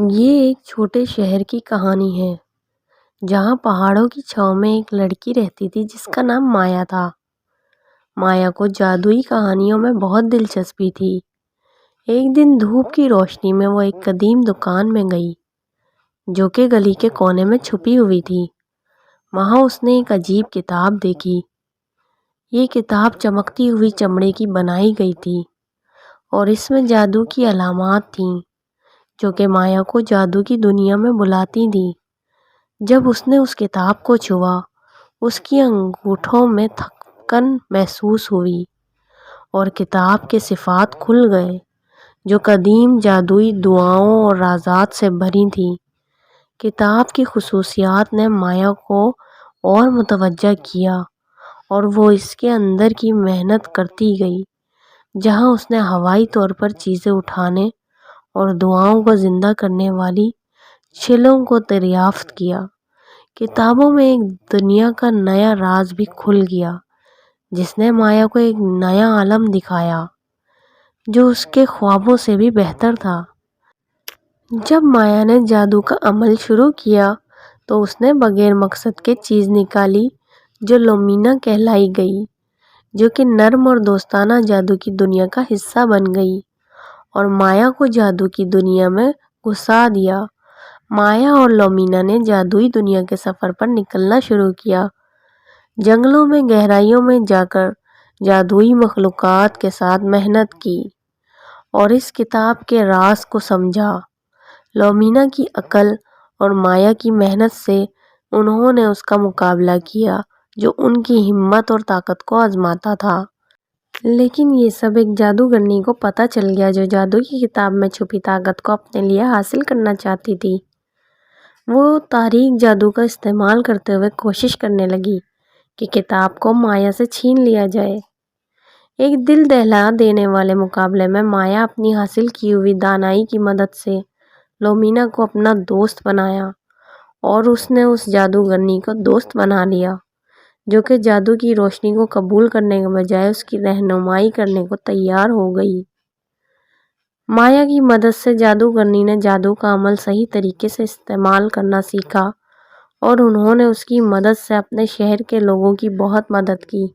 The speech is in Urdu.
یہ ایک چھوٹے شہر کی کہانی ہے جہاں پہاڑوں کی چھاؤں میں ایک لڑکی رہتی تھی جس کا نام مایا تھا۔ مایا کو جادوئی کہانیوں میں بہت دلچسپی تھی۔ ایک دن دھوپ کی روشنی میں وہ ایک قدیم دکان میں گئی جو کہ گلی کے کونے میں چھپی ہوئی تھی۔ وہاں اس نے ایک عجیب کتاب دیکھی۔ یہ کتاب چمکتی ہوئی چمڑے کی بنائی گئی تھی اور اس میں جادو کی علامات تھیں جو کہ مایا کو جادو کی دنیا میں بلاتی تھیں۔ جب اس نے اس کتاب کو چھوا، اس کی انگوٹھوں میں تھکن محسوس ہوئی اور کتاب کے صفات کھل گئے جو قدیم جادوئی دعاؤں اور رازات سے بھری تھیں۔ کتاب کی خصوصیات نے مایا کو اور متوجہ کیا اور وہ اس کے اندر کی محنت کرتی گئی، جہاں اس نے ہوائی طور پر چیزیں اٹھانے اور دعاؤں کو زندہ کرنے والی چھلوں کو دریافت کیا۔ کتابوں میں ایک دنیا کا نیا راز بھی کھل گیا جس نے مایا کو ایک نیا عالم دکھایا جو اس کے خوابوں سے بھی بہتر تھا۔ جب مایا نے جادو کا عمل شروع کیا تو اس نے بغیر مقصد کے چیز نکالی جو لومینا کہلائی گئی، جو کہ نرم اور دوستانہ جادو کی دنیا کا حصہ بن گئی اور مایا کو جادو کی دنیا میں گھسا دیا۔ مایا اور لومینا نے جادوئی دنیا کے سفر پر نکلنا شروع کیا، جنگلوں میں گہرائیوں میں جا کر جادوئی مخلوقات کے ساتھ محنت کی اور اس کتاب کے راز کو سمجھا۔ لومینا کی عقل اور مایا کی محنت سے انہوں نے اس کا مقابلہ کیا جو ان کی ہمت اور طاقت کو آزماتا تھا۔ لیکن یہ سب ایک جادوگرنی کو پتہ چل گیا جو جادو کی کتاب میں چھپی طاقت کو اپنے لیے حاصل کرنا چاہتی تھی۔ وہ تاریک جادو کا استعمال کرتے ہوئے کوشش کرنے لگی کہ کتاب کو مایا سے چھین لیا جائے۔ ایک دل دہلا دینے والے مقابلے میں مایا اپنی حاصل کی ہوئی دانائی کی مدد سے لومینا کو اپنا دوست بنایا اور اس نے اس جادوگرنی کو دوست بنا لیا جو کہ جادو کی روشنی کو قبول کرنے کے بجائے اس کی رہنمائی کرنے کو تیار ہو گئی۔ مایا کی مدد سے جادوگرنی نے جادو کا عمل صحیح طریقے سے استعمال کرنا سیکھا اور انہوں نے اس کی مدد سے اپنے شہر کے لوگوں کی بہت مدد کی۔